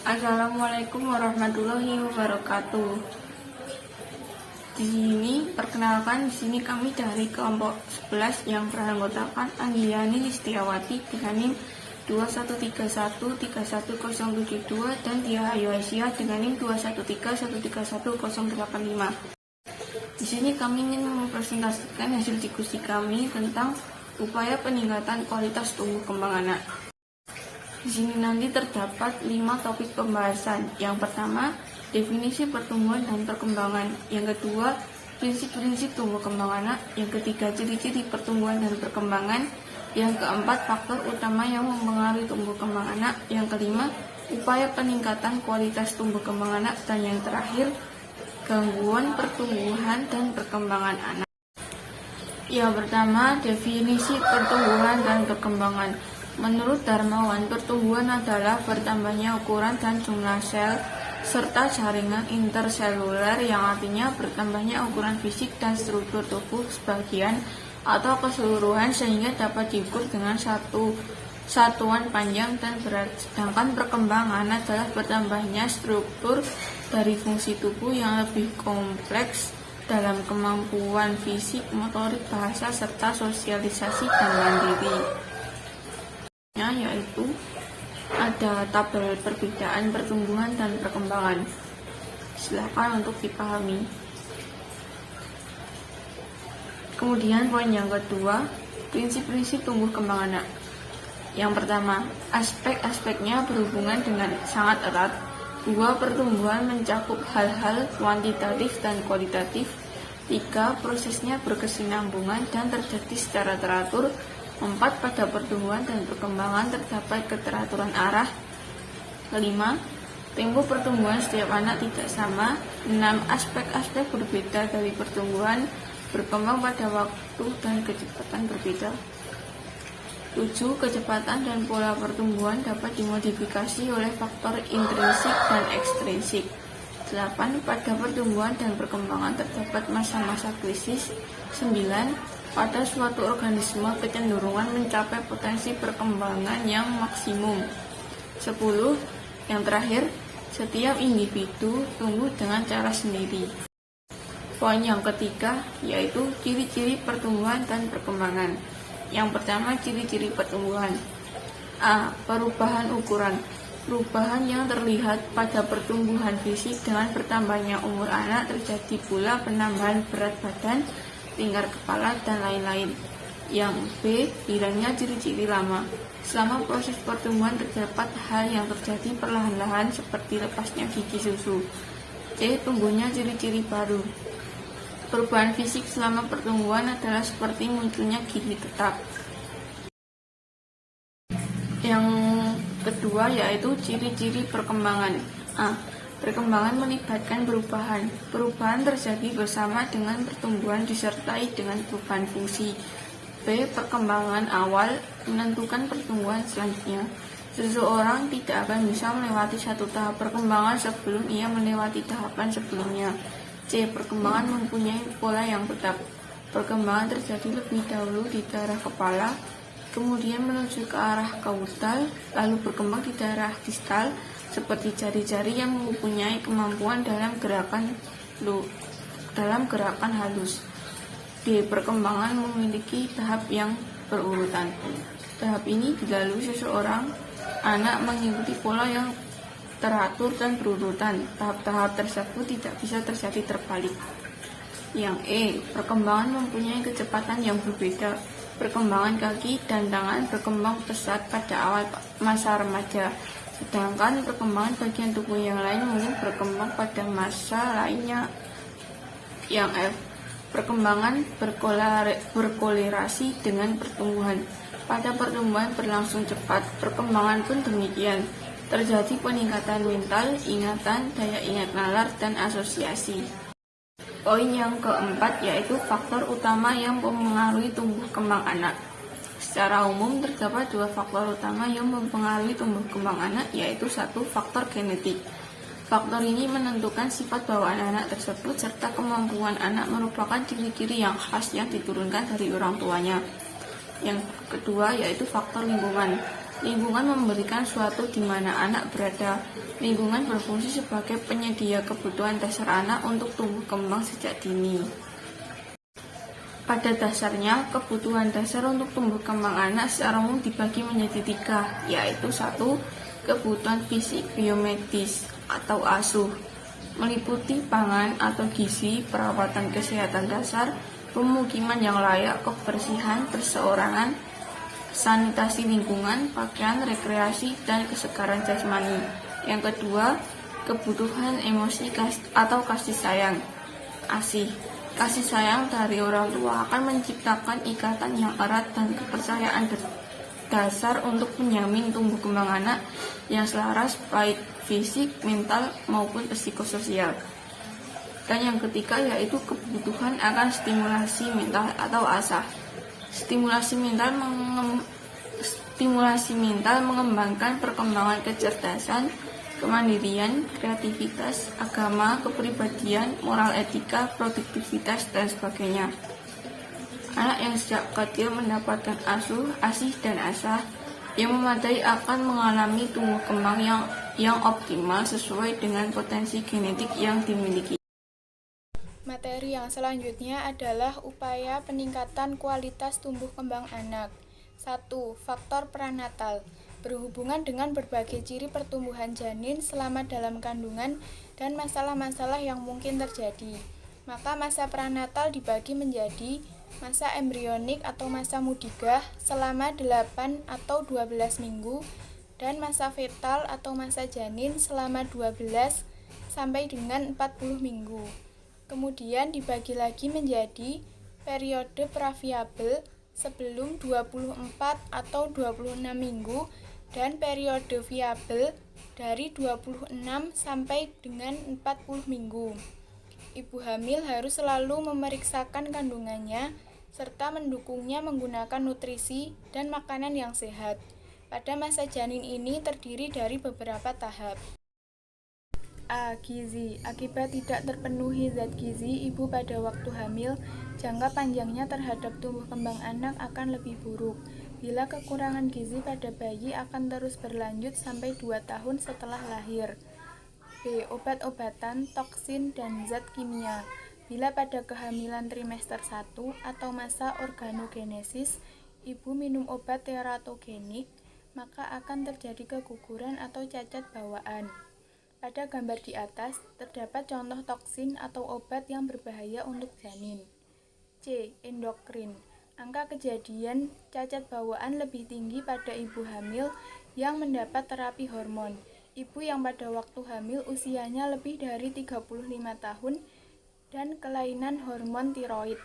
Assalamualaikum warahmatullahi wabarakatuh. Di sini perkenalkan, di sini kami dari kelompok 11 yang beranggotakan Anggiani Listiawati dengan NIM 2131-31072 dan Tia Ayu Aisyah dengan NIM 2131311085. Di sini kami ingin mempresentasikan hasil diskusi kami tentang upaya peningkatan kualitas tumbuh kembang anak. Di sini nanti terdapat 5 topik pembahasan. Yang pertama, definisi pertumbuhan dan perkembangan. Yang kedua, prinsip-prinsip tumbuh kembang anak. Yang ketiga, ciri-ciri pertumbuhan dan perkembangan. Yang keempat, faktor utama yang mempengaruhi tumbuh kembang anak. Yang kelima, upaya peningkatan kualitas tumbuh kembang anak. Dan yang terakhir, gangguan pertumbuhan dan perkembangan anak. Yang pertama, definisi pertumbuhan dan perkembangan. Menurut Darmawan, pertumbuhan adalah bertambahnya ukuran dan jumlah sel serta jaringan interseluler, yang artinya bertambahnya ukuran fisik dan struktur tubuh sebagian atau keseluruhan sehingga dapat diukur dengan satu satuan panjang dan berat. Sedangkan perkembangan adalah bertambahnya struktur dari fungsi tubuh yang lebih kompleks dalam kemampuan fisik, motorik, bahasa, serta sosialisasi dan mandiri. Yaitu ada tabel perbedaan pertumbuhan dan perkembangan. Silakan untuk dipahami. Kemudian poin yang kedua, prinsip-prinsip tumbuh kembang anak. Yang pertama, aspek-aspeknya berhubungan dengan sangat erat. 2. Pertumbuhan mencakup hal-hal kuantitatif dan kualitatif. 3. Prosesnya berkesinambungan dan terjadi secara teratur. 4. Pada pertumbuhan dan perkembangan terdapat keteraturan arah. 5. Tempo pertumbuhan setiap anak tidak sama. 6. Aspek-aspek berbeda dari pertumbuhan berkembang pada waktu dan kecepatan berbeda. 7. Kecepatan dan pola pertumbuhan dapat dimodifikasi oleh faktor intrinsik dan ekstrinsik. 8. Pada pertumbuhan dan perkembangan terdapat masa-masa krisis. 9. Pada suatu organisme kecenderungan mencapai potensi perkembangan yang maksimum. 10. Yang terakhir, setiap individu tumbuh dengan cara sendiri. Poin yang ketiga yaitu ciri-ciri pertumbuhan dan perkembangan. Yang pertama, ciri-ciri pertumbuhan. A. Perubahan ukuran. Perubahan yang terlihat pada pertumbuhan fisik dengan bertambahnya umur anak, terjadi pula penambahan berat badan, tingkar kepala, dan lain-lain. Yang B. Hilangnya ciri-ciri lama. Selama proses pertumbuhan terdapat hal yang terjadi perlahan-lahan seperti lepasnya gigi susu. C. Tumbuhnya ciri-ciri baru. Perubahan fisik selama pertumbuhan adalah seperti munculnya gigi tetap. Yang kedua yaitu ciri-ciri perkembangan. A. Perkembangan melibatkan perubahan. Perubahan terjadi bersama dengan pertumbuhan disertai dengan perubahan fungsi. B. Perkembangan awal menentukan pertumbuhan selanjutnya. Seseorang tidak akan bisa melewati satu tahap perkembangan sebelum ia melewati tahapan sebelumnya. C. Perkembangan mempunyai pola yang tetap. Perkembangan terjadi lebih dahulu di daerah kepala, kemudian menuju ke arah kaudal, lalu berkembang di daerah distal, seperti jari-jari yang mempunyai kemampuan dalam gerakan halus. D. Perkembangan memiliki tahap yang berurutan. Tahap ini dilalui seseorang anak mengikuti pola yang teratur dan berurutan. Tahap-tahap tersebut tidak bisa terjadi terbalik. Yang E. Perkembangan mempunyai kecepatan yang berbeda. Perkembangan kaki dan tangan berkembang pesat pada awal masa remaja, sedangkan perkembangan bagian tubuh yang lain mungkin berkembang pada masa lainnya. Yang F. Perkembangan berkolerasi dengan pertumbuhan. Pada pertumbuhan berlangsung cepat, perkembangan pun demikian. Terjadi peningkatan mental, ingatan, daya ingat nalar, dan asosiasi. Poin yang keempat yaitu faktor utama yang mempengaruhi tumbuh kembang anak. Secara umum terdapat 2 faktor utama yang mempengaruhi tumbuh kembang anak, yaitu 1. Faktor genetik. Faktor ini menentukan sifat bawaan anak tersebut serta kemampuan anak merupakan ciri-ciri yang khas yang diturunkan dari orang tuanya. Yang kedua yaitu faktor lingkungan. Lingkungan memberikan suatu di mana anak berada. Lingkungan berfungsi sebagai penyedia kebutuhan dasar anak untuk tumbuh kembang sejak dini. Pada dasarnya, kebutuhan dasar untuk tumbuh kembang anak secara umum dibagi menjadi 3, yaitu 1. Kebutuhan fisik biomedis atau asuh, meliputi pangan atau gizi, perawatan kesehatan dasar, pemukiman yang layak, kebersihan perseorangan, sanitasi lingkungan, pakaian, rekreasi, dan kesegaran jasmani. Yang kedua, kebutuhan emosi atau kasih sayang, ASih. Kasih sayang dari orang tua akan menciptakan ikatan yang erat dan kepercayaan dasar untuk menjamin tumbuh kembang anak yang selaras baik fisik, mental, maupun psikososial. Dan yang ketiga yaitu kebutuhan akan stimulasi mental atau asah. Stimulasi mental mengembangkan perkembangan kecerdasan, kemandirian, kreativitas, agama, kepribadian, moral etika, produktivitas, dan sebagainya. Anak yang sejak kecil mendapatkan asih dan asah yang memadai akan mengalami tumbuh kembang yang optimal sesuai dengan potensi genetik yang dimiliki. Materi yang selanjutnya adalah upaya peningkatan kualitas tumbuh kembang anak. 1. Faktor pranatal berhubungan dengan berbagai ciri pertumbuhan janin selama dalam kandungan dan masalah-masalah yang mungkin terjadi. Maka masa pranatal dibagi menjadi masa embrionik atau masa mudigah selama 8 atau 12 minggu dan masa fetal atau masa janin selama 12 sampai dengan 40 minggu. Kemudian dibagi lagi menjadi periode praviabel sebelum 24 atau 26 minggu dan periode viabel dari 26 sampai dengan 40 minggu. Ibu hamil harus selalu memeriksakan kandungannya serta mendukungnya menggunakan nutrisi dan makanan yang sehat. Pada masa janin ini terdiri dari beberapa tahap. A. Gizi. Akibat tidak terpenuhi zat gizi ibu pada waktu hamil, jangka panjangnya terhadap tumbuh kembang anak akan lebih buruk. Bila kekurangan gizi pada bayi akan terus berlanjut sampai 2 tahun setelah lahir. B. Obat-obatan, toksin, dan zat kimia. Bila pada kehamilan trimester 1 atau masa organogenesis, ibu minum obat teratogenik, maka akan terjadi keguguran atau cacat bawaan. Pada gambar di atas, terdapat contoh toksin atau obat yang berbahaya untuk janin. C. Endokrin. Angka kejadian cacat bawaan lebih tinggi pada ibu hamil yang mendapat terapi hormon. Ibu yang pada waktu hamil usianya lebih dari 35 tahun dan kelainan hormon tiroid.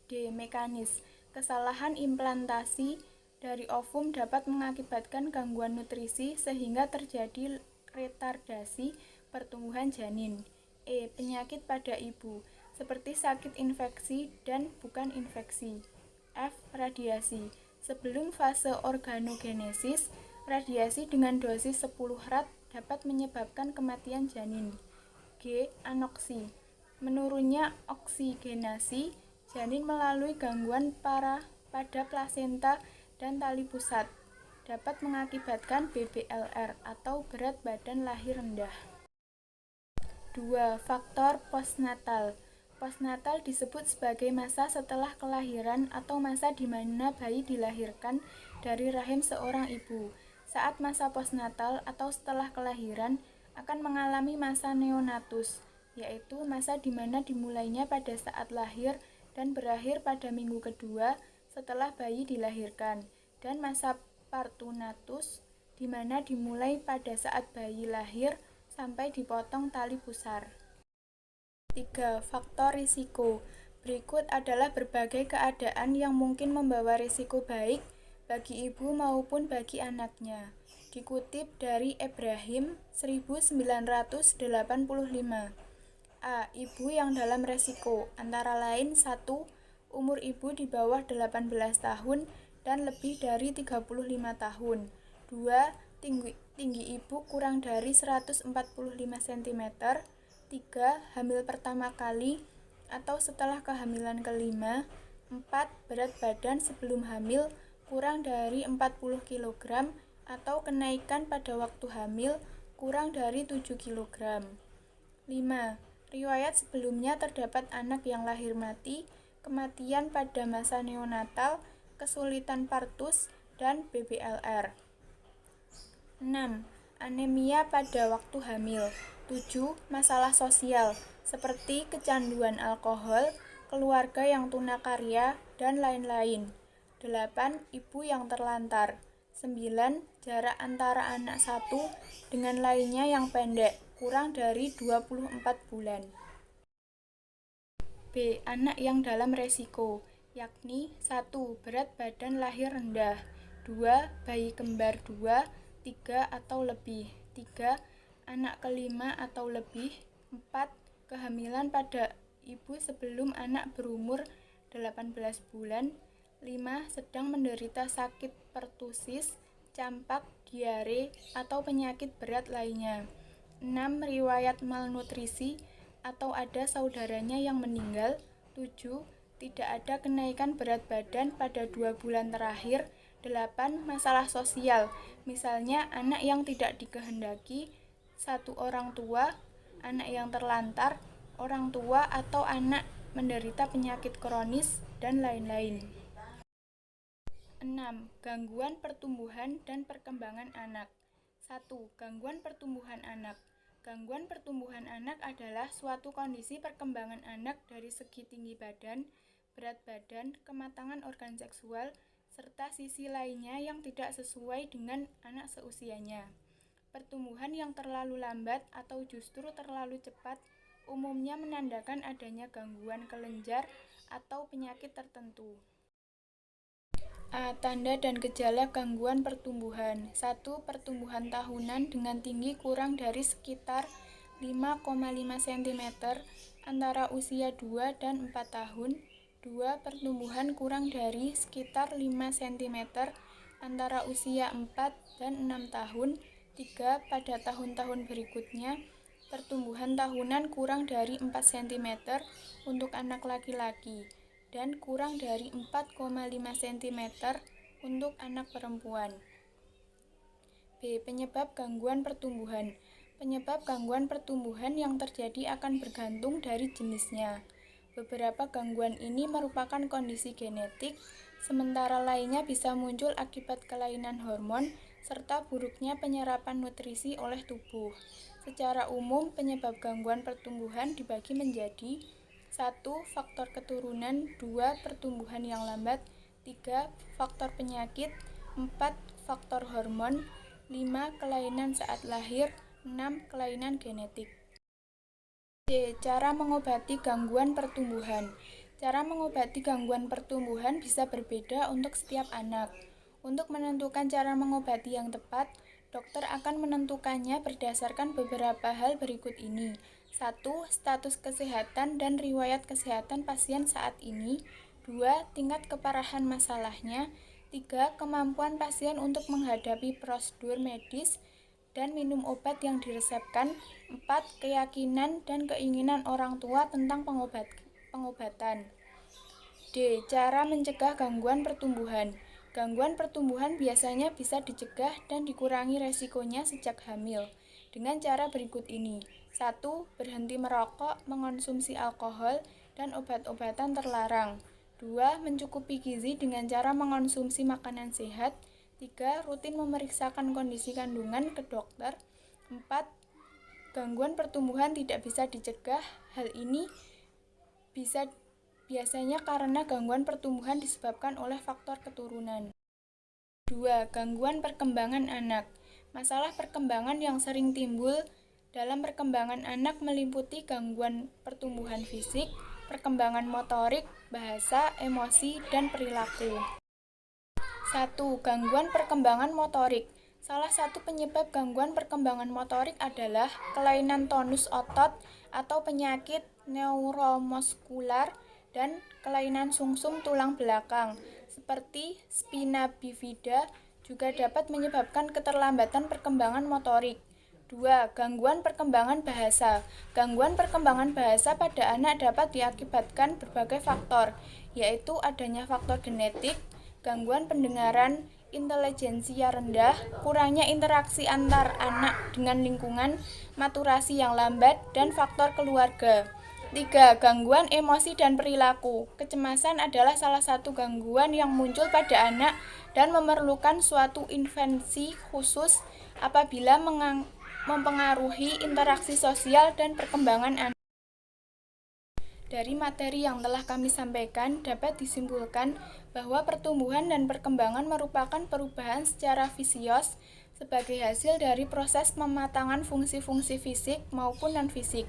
D. Mekanis. Kesalahan implantasi dari ovum dapat mengakibatkan gangguan nutrisi sehingga terjadi retardasi pertumbuhan janin. E. Penyakit pada ibu seperti sakit infeksi dan bukan infeksi. F. Radiasi. Sebelum fase organogenesis, radiasi dengan dosis 10 rad dapat menyebabkan kematian janin. G. Anoksi. Menurunnya oksigenasi janin melalui gangguan pada plasenta dan tali pusat dapat mengakibatkan BBLR atau berat badan lahir rendah. 2. Faktor postnatal. Postnatal disebut sebagai masa setelah kelahiran atau masa di mana bayi dilahirkan dari rahim seorang ibu. Saat masa postnatal atau setelah kelahiran akan mengalami masa neonatus, yaitu masa di mana dimulainya pada saat lahir dan berakhir pada minggu kedua setelah bayi dilahirkan, dan masa partunatus di mana dimulai pada saat bayi lahir sampai dipotong tali pusar. 3. Faktor risiko. Berikut adalah berbagai keadaan yang mungkin membawa risiko baik bagi ibu maupun bagi anaknya. Dikutip dari Ibrahim 1985. A. Ibu yang dalam resiko, antara lain 1. Umur ibu di bawah 18 tahun dan lebih dari 35 tahun. 2. Tinggi ibu kurang dari 145 cm. 3. Hamil pertama kali atau setelah kehamilan kelima. 4. Berat badan sebelum hamil kurang dari 40 kg atau kenaikan pada waktu hamil kurang dari 7 kg. 5. Riwayat sebelumnya terdapat anak yang lahir mati, kematian pada masa neonatal, kesulitan partus, dan BBLR. 6. Anemia pada waktu hamil. 7. Masalah sosial, seperti kecanduan alkohol, keluarga yang tunakarya, dan lain-lain. 8. Ibu yang terlantar. 9. Jarak antara anak satu dengan lainnya yang pendek, kurang dari 24 bulan. B. Anak yang dalam resiko, yakni 1. Berat badan lahir rendah, 2. Bayi kembar 2, 3 atau lebih, 3. Anak kelima atau lebih, 4. Kehamilan pada ibu sebelum anak berumur 18 bulan, 5. Sedang menderita sakit pertusis, campak, diare, atau penyakit berat lainnya. 6. Riwayat malnutrisi atau ada saudaranya yang meninggal. 7. Tidak ada kenaikan berat badan pada 2 bulan terakhir. 8. Masalah sosial, misalnya anak yang tidak dikehendaki, 1 orang tua, anak yang terlantar, orang tua atau anak menderita penyakit kronis, dan lain-lain. 6. Gangguan pertumbuhan dan perkembangan anak. 1. Gangguan pertumbuhan anak. Gangguan pertumbuhan anak adalah suatu kondisi perkembangan anak dari segi tinggi badan, berat badan, kematangan organ seksual, serta sisi lainnya yang tidak sesuai dengan anak seusianya. Pertumbuhan yang terlalu lambat atau justru terlalu cepat umumnya menandakan adanya gangguan kelenjar atau penyakit tertentu. A. Tanda dan gejala gangguan pertumbuhan. 1. Pertumbuhan tahunan dengan tinggi kurang dari sekitar 5,5 cm antara usia 2 dan 4 tahun. 2. Pertumbuhan kurang dari sekitar 5 cm antara usia 4 dan 6 tahun. 3. Pada tahun-tahun berikutnya, pertumbuhan tahunan kurang dari 4 cm untuk anak laki-laki dan kurang dari 4,5 cm untuk anak perempuan. B. Penyebab gangguan pertumbuhan. Penyebab gangguan pertumbuhan yang terjadi akan bergantung dari jenisnya. Beberapa gangguan ini merupakan kondisi genetik, sementara lainnya bisa muncul akibat kelainan hormon serta buruknya penyerapan nutrisi oleh tubuh. Secara umum, penyebab gangguan pertumbuhan dibagi menjadi 1. Faktor keturunan, 2. Pertumbuhan yang lambat, 3. Faktor penyakit, 4. Faktor hormon, 5. Kelainan saat lahir, 6. Kelainan genetik. C. Cara mengobati gangguan pertumbuhan. Cara mengobati gangguan pertumbuhan bisa berbeda untuk setiap anak. Untuk menentukan cara mengobati yang tepat, dokter akan menentukannya berdasarkan beberapa hal berikut ini. 1. Status kesehatan dan riwayat kesehatan pasien saat ini. 2. Tingkat keparahan masalahnya. 3. Kemampuan pasien untuk menghadapi prosedur medis dan minum obat yang diresepkan. 4. Keyakinan dan keinginan orang tua tentang pengobatan. D. Cara mencegah gangguan pertumbuhan. Gangguan pertumbuhan biasanya bisa dicegah dan dikurangi resikonya sejak hamil dengan cara berikut ini. 1. Berhenti merokok, mengonsumsi alkohol, dan obat-obatan terlarang. 2. Mencukupi gizi dengan cara mengonsumsi makanan sehat. 3. Rutin memeriksakan kondisi kandungan ke dokter. 4. Gangguan pertumbuhan tidak bisa dicegah. Hal ini biasanya karena gangguan pertumbuhan disebabkan oleh faktor keturunan. 2. Gangguan perkembangan anak. Masalah perkembangan yang sering timbul dalam perkembangan anak meliputi gangguan pertumbuhan fisik, perkembangan motorik, bahasa, emosi, dan perilaku. 1. Gangguan perkembangan motorik. Salah satu penyebab gangguan perkembangan motorik adalah kelainan tonus otot atau penyakit neuromuskular dan kelainan sungsum tulang belakang, seperti spina bifida, juga dapat menyebabkan keterlambatan perkembangan motorik. 2. Gangguan perkembangan bahasa. Gangguan perkembangan bahasa pada anak dapat diakibatkan berbagai faktor, yaitu adanya faktor genetik, gangguan pendengaran, intelijensia rendah, kurangnya interaksi antar anak dengan lingkungan, maturasi yang lambat, dan faktor keluarga. 3. Gangguan emosi dan perilaku. Kecemasan adalah salah satu gangguan yang muncul pada anak dan memerlukan suatu intervensi khusus apabila mempengaruhi interaksi sosial dan perkembangan anak. Dari materi yang telah kami sampaikan, dapat disimpulkan bahwa pertumbuhan dan perkembangan merupakan perubahan secara fisios sebagai hasil dari proses pematangan fungsi-fungsi fisik maupun non-fisik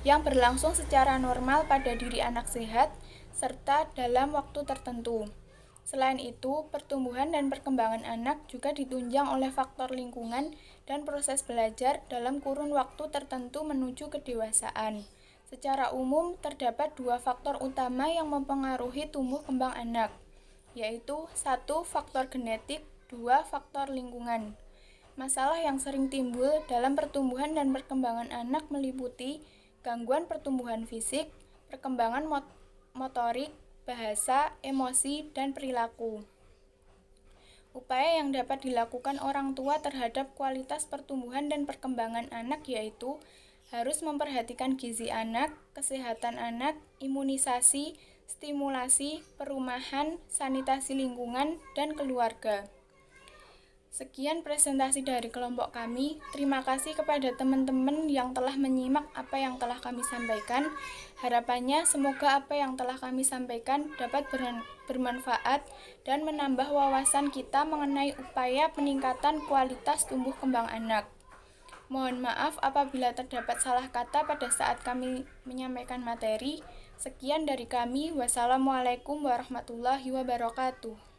yang berlangsung secara normal pada diri anak sehat serta dalam waktu tertentu. Selain itu, pertumbuhan dan perkembangan anak juga ditunjang oleh faktor lingkungan dan proses belajar dalam kurun waktu tertentu menuju kedewasaan. Secara umum, terdapat 2 faktor utama yang mempengaruhi tumbuh kembang anak, yaitu 1. Faktor genetik, 2. Faktor lingkungan. Masalah yang sering timbul dalam pertumbuhan dan perkembangan anak meliputi gangguan pertumbuhan fisik, perkembangan motorik, bahasa, emosi, dan perilaku. Upaya yang dapat dilakukan orang tua terhadap kualitas pertumbuhan dan perkembangan anak yaitu harus memperhatikan gizi anak, kesehatan anak, imunisasi, stimulasi, perumahan, sanitasi lingkungan, dan keluarga. Sekian presentasi dari kelompok kami. Terima kasih kepada teman-teman yang telah menyimak apa yang telah kami sampaikan. Harapannya semoga apa yang telah kami sampaikan dapat bermanfaat dan menambah wawasan kita mengenai upaya peningkatan kualitas tumbuh kembang anak. Mohon maaf apabila terdapat salah kata pada saat kami menyampaikan materi. Sekian dari kami. Wassalamualaikum warahmatullahi wabarakatuh.